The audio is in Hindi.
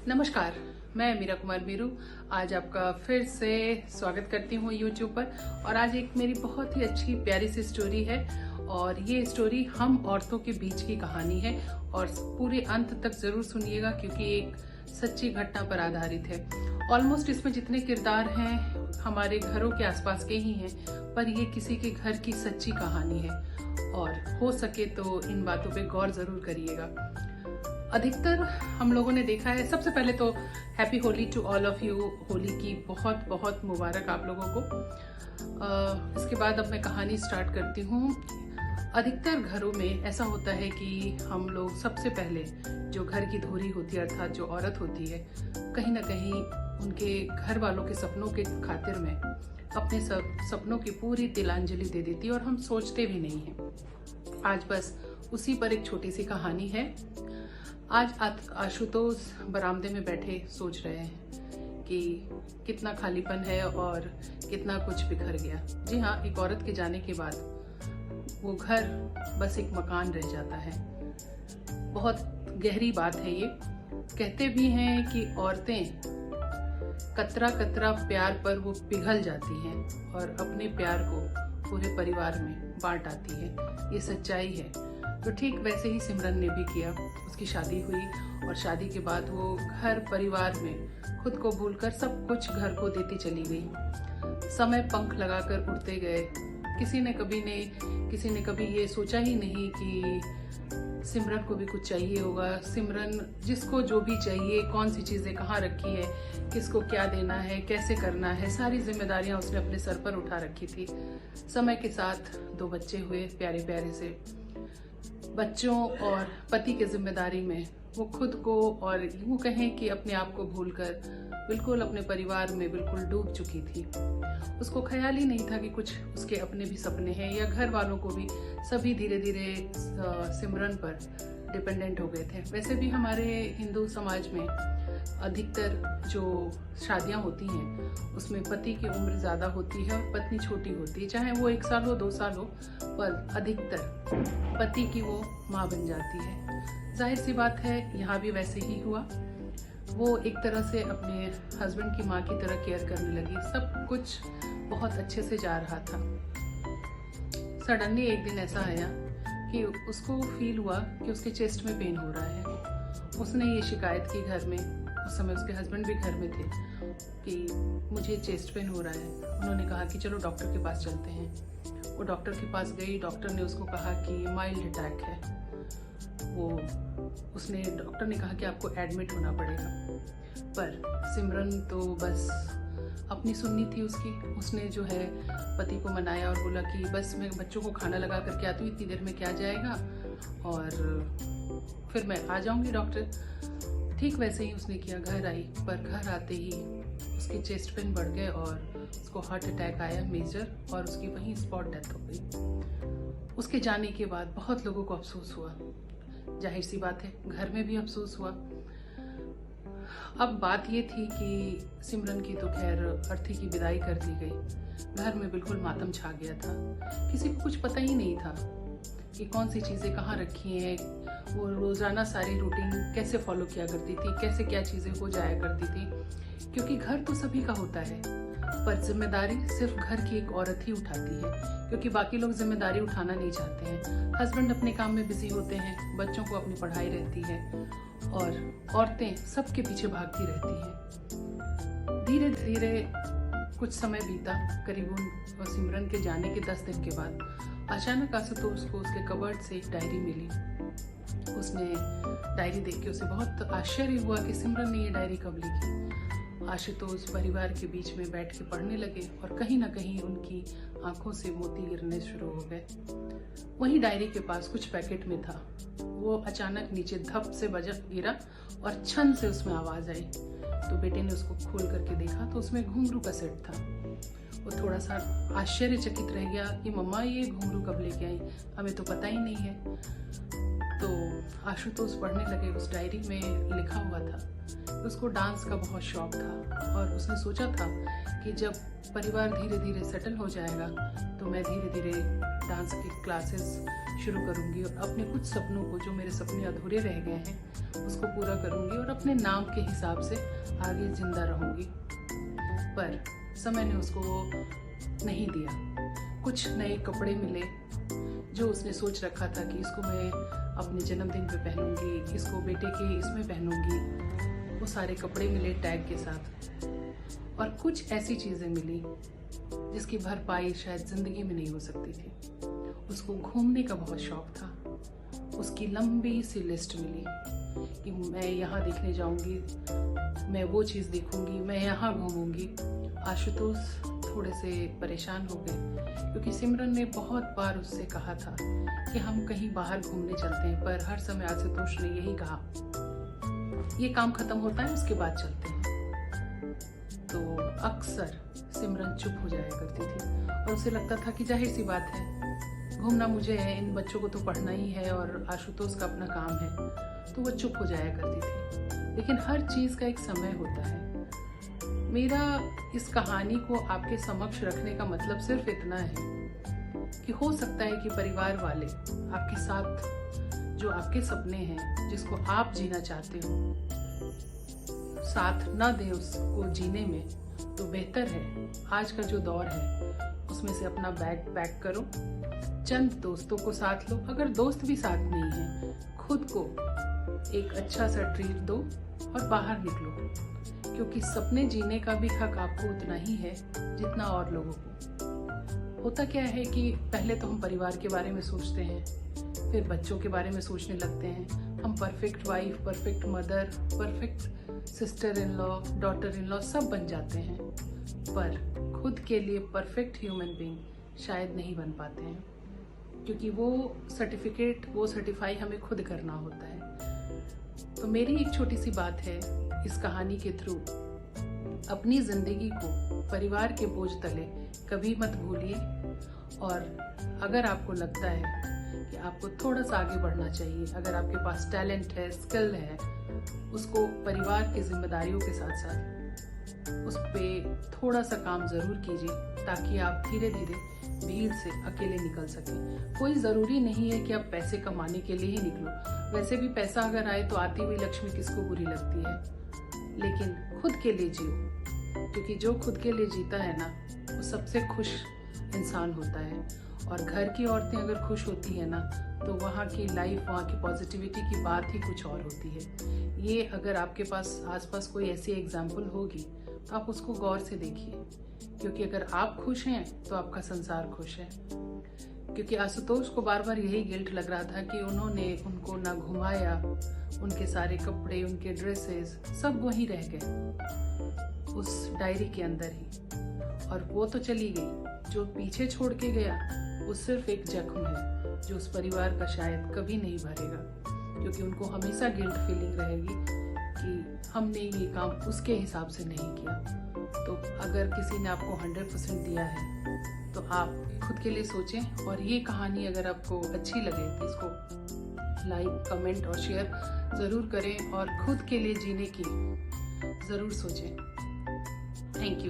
नमस्कार, मैं मीरा कुमार मीरू आज आपका फिर से स्वागत करती हूँ YouTube पर। और आज एक मेरी बहुत ही अच्छी प्यारी सी स्टोरी है और ये स्टोरी हम औरतों के बीच की कहानी है और पूरे अंत तक जरूर सुनिएगा क्योंकि एक सच्ची घटना पर आधारित है। ऑलमोस्ट इसमें जितने किरदार हैं हमारे घरों के आसपास के ही हैं, पर ये किसी के घर की सच्ची कहानी है और हो सके तो इन बातों पे गौर जरूर करिएगा। अधिकतर हम लोगों ने देखा है। सबसे पहले तो happy Holi to all of you. Holi की बहुत बहुत मुबारक आप लोगों को। इसके बाद अब मैं कहानी स्टार्ट करती हूँ। अधिकतर घरों में ऐसा होता है कि हम लोग सबसे पहले जो घर की धुरी होती है अर्थात जो औरत होती है, कहीं ना कहीं उनके घर वालों के सपनों के खातिर में अपने सपनों की पूरी तिलांजलि दे देती है और हम सोचते भी नहीं हैं। आज बस उसी पर एक छोटी सी कहानी है। आज आशुतोष बरामदे में बैठे सोच रहे हैं कि कितना खालीपन है और कितना कुछ बिखर गया। जी हाँ, एक औरत के जाने के बाद वो घर बस एक मकान रह जाता है। बहुत गहरी बात है ये। कहते भी हैं कि औरतें कतरा कतरा प्यार पर वो पिघल जाती हैं और अपने प्यार को पूरे परिवार में बांट आती है। ये सच्चाई है। तो ठीक वैसे ही सिमरन ने भी किया। उसकी शादी हुई और शादी के बाद वो घर परिवार में खुद को भूलकर सब कुछ घर को देती चली गई। समय पंख लगाकर उड़ते गए। किसी ने कभी ये सोचा ही नहीं कि सिमरन को भी कुछ चाहिए होगा। सिमरन जिसको जो भी चाहिए, कौन सी चीजें कहाँ रखी है, किसको क्या देना है, कैसे करना है, सारी जिम्मेदारियां उसने अपने सर पर उठा रखी थी। समय के साथ 2 बच्चे हुए प्यारे प्यारे से। बच्चों और पति की जिम्मेदारी में वो खुद को और यूं कहें कि अपने आप को भूलकर बिल्कुल अपने परिवार में बिल्कुल डूब चुकी थी। उसको ख्याल ही नहीं था कि कुछ उसके अपने भी सपने हैं या घर वालों को भी। सभी धीरे धीरे सिमरन पर डिपेंडेंट हो गए थे। वैसे भी हमारे हिंदू समाज में अधिकतर जो शादियां होती हैं उसमें पति की उम्र ज्यादा होती है और पत्नी छोटी होती है। चाहे वो 1 साल हो 2 साल हो, पर अधिकतर पति की वो माँ बन जाती है। जाहिर सी बात है यहाँ भी वैसे ही हुआ। वो एक तरह से अपने हस्बैंड की माँ की तरह केयर करने लगी। सब कुछ बहुत अच्छे से जा रहा था। सडनली एक दिन ऐसा आया कि उसको फील हुआ कि उसके चेस्ट में पेन हो रहा है। उसने ये शिकायत की घर में। उस समय उसके हस्बैंड भी घर में थे कि मुझे चेस्ट पेन हो रहा है। उन्होंने कहा कि चलो डॉक्टर के पास चलते हैं। वो डॉक्टर के पास गई। डॉक्टर ने उसको कहा कि माइल्ड अटैक है। डॉक्टर ने कहा कि आपको एडमिट होना पड़ेगा। पर सिमरन तो बस अपनी सुननी थी उसकी। उसने जो है पति को मनाया और बोला कि बस मैं बच्चों को खाना लगा करके आती हूँ, इतनी देर में क्या जाएगा और फिर मैं आ जाऊंगी डॉक्टर। ठीक वैसे ही उसने किया। घर आई, पर घर आते ही उसके चेस्ट पेन बढ़ गए और उसको हार्ट अटैक आया मेजर और उसकी वहीं स्पॉट डेथ हो गई। उसके जाने के बाद बहुत लोगों को अफसोस हुआ। जाहिर सी बात है घर में भी अफसोस हुआ। अब बात ये थी कि सिमरन की तो खैर अर्थी की विदाई कर दी गई। घर में बिल्कुल मातम छा गया था। किसी को कुछ पता ही नहीं था कि कौन सी चीजें कहाँ रखी हैं। वो रोजाना सारी रूटीन कैसे फॉलो किया करती थी, कैसे क्या चीजें हो जाया करती थी। क्योंकि घर तो सभी का होता है, पर जिम्मेदारी सिर्फ घर की एक औरत ही उठाती है, क्योंकि बाकी लोग जिम्मेदारी उठाना नहीं चाहते हैं। हस्बैंड अपने काम में बिजी होते हैं, बच्चों को अपनी पढ़ाई रहती है और औरतें सबके पीछे भागती रहती हैं। धीरे धीरे कुछ समय बीता। करीबन सिमरन के जाने के 10 दिन के बाद अचानक आशुतोष को उसके कबर्ड से एक डायरी मिली। उसने डायरी देख के उसे बहुत आश्चर्य हुआ कि सिमरन ने ये डायरी कब लिखी। आशुतोष परिवार के बीच में बैठ के पढ़ने लगे और कहीं ना कहीं उनकी आंखों से मोती गिरने शुरू हो गए। वहीं डायरी के पास कुछ पैकेट में था। वो अचानक नीचे धप से गिरा और छन से उसमें आवाज आई। तो बेटे ने उसको खोल करके देखा तो उसमें घुंघरू का सेट था। वो थोड़ा सा आश्चर्यचकित रह गया कि मम्मा ये घुंघरू कब लेके आई, हमें तो पता ही नहीं है। तो आशुतोष पढ़ने लगे। उस डायरी में लिखा हुआ था उसको डांस का बहुत शौक था और उसने सोचा था कि जब परिवार धीरे धीरे सेटल हो जाएगा तो मैं धीरे धीरे डांस की क्लासेस शुरू करूँगी और अपने कुछ सपनों को, जो मेरे सपने अधूरे रह गए हैं, उसको पूरा करूँगी और अपने नाम के हिसाब से आगे जिंदा रहूँगी। पर समय ने उसको वो नहीं दिया। कुछ नए कपड़े मिले जो उसने सोच रखा था कि इसको मैं अपने जन्मदिन पे पहनूंगी, इसको बेटे के इसमें पहनूंगी। वो सारे कपड़े मिले टैग के साथ। और कुछ ऐसी चीज़ें मिली जिसकी भरपाई शायद ज़िंदगी में नहीं हो सकती थी। उसको घूमने का बहुत शौक था। उसकी लंबी सी लिस्ट मिली कि मैं यहाँ देखने जाऊंगी, मैं वो चीज़ देखूंगी, मैं यहाँ घूमूंगी। आशुतोष थोड़े से परेशान हो गए क्योंकि सिमरन ने बहुत बार उससे कहा था कि हम कहीं बाहर घूमने चलते हैं, पर हर समय आशुतोष ने यही कहा, ये काम खत्म होता है उसके बाद चलते हैं। तो अक्सर सिमरन चुप हो जाया करती थी और उसे लगता था कि जाहिर सी बात है, घूमना मुझे है, इन बच्चों को तो पढ़ना ही है और आशुतोष का अपना काम है। तो वो चुप हो जाया करती थी। लेकिन हर चीज़ का एक समय होता है। मेरा इस कहानी को आपके समक्ष रखने का मतलब सिर्फ इतना है कि हो सकता है कि परिवार वाले आपके साथ जो आपके सपने हैं, जिसको आप जीना चाहते हो, साथ न दें उसको जीने में। तो बेहतर है आज का जो दौर है उसमें से अपना बैग पैक करो, चंद दोस्तों को साथ लो। अगर दोस्त भी साथ नहीं है, खुद को एक अच्छा सा ट्रीट दो और बाहर निकलो, क्योंकि सपने जीने का भी हक आपको उतना ही है जितना और लोगों को। होता क्या है कि पहले तो हम परिवार के बारे में सोचते हैं, फिर बच्चों के बारे में सोचने लगते हैं। हम perfect wife, perfect mother, perfect sister in law, daughter in law सब बन जाते हैं, पर खुद के लिए परफेक्ट ह्यूमन बीइंग शायद नहीं बन पाते हैं, क्योंकि वो सर्टिफाई हमें खुद करना होता है। तो मेरी एक छोटी सी बात है इस कहानी के थ्रू, अपनी जिंदगी को परिवार के बोझ तले कभी मत भूलिए। और अगर आपको लगता है कि आपको थोड़ा सा आगे बढ़ना चाहिए, अगर आपके पास टैलेंट है, स्किल है, उसको परिवार की जिम्मेदारियों के साथ साथ उस पे थोड़ा सा काम जरूर कीजिए, ताकि आप धीरे धीरे भीड़ से अकेले निकल सकें। कोई ज़रूरी नहीं है कि आप पैसे कमाने के लिए ही निकलो। वैसे भी पैसा अगर आए तो आती हुई लक्ष्मी किसको बुरी लगती है। लेकिन खुद के लिए जियो, क्योंकि जो खुद के लिए जीता है ना, वो सबसे खुश इंसान होता है। और घर की औरतें अगर खुश होती है ना, तो वहाँ की लाइफ, वहाँ की पॉजिटिविटी की बात ही कुछ और होती है। ये अगर आपके पास आसपास कोई ऐसी एग्जाम्पल होगी तो आप उसको गौर से देखिए, क्योंकि अगर आप खुश हैं तो आपका संसार खुश है। क्योंकि आशुतोष को बार बार यही गिल्ट लग रहा था कि उन्होंने उनको ना घुमाया, उनके सारे कपड़े, उनके ड्रेसेस सब वहीं रह गए उस डायरी के अंदर ही। और वो तो चली गई, जो पीछे छोड़ के गया वो सिर्फ एक जख्म है जो उस परिवार का शायद कभी नहीं भरेगा, क्योंकि उनको हमेशा गिल्ट फीलिंग रहेगी कि हमने ये काम उसके हिसाब से नहीं किया। तो अगर किसी ने आपको 100% दिया है तो आप खुद के लिए सोचें। और ये कहानी अगर आपको अच्छी लगे तो इसको लाइक, कमेंट और शेयर ज़रूर करें और खुद के लिए जीने की ज़रूर सोचें। Thank you.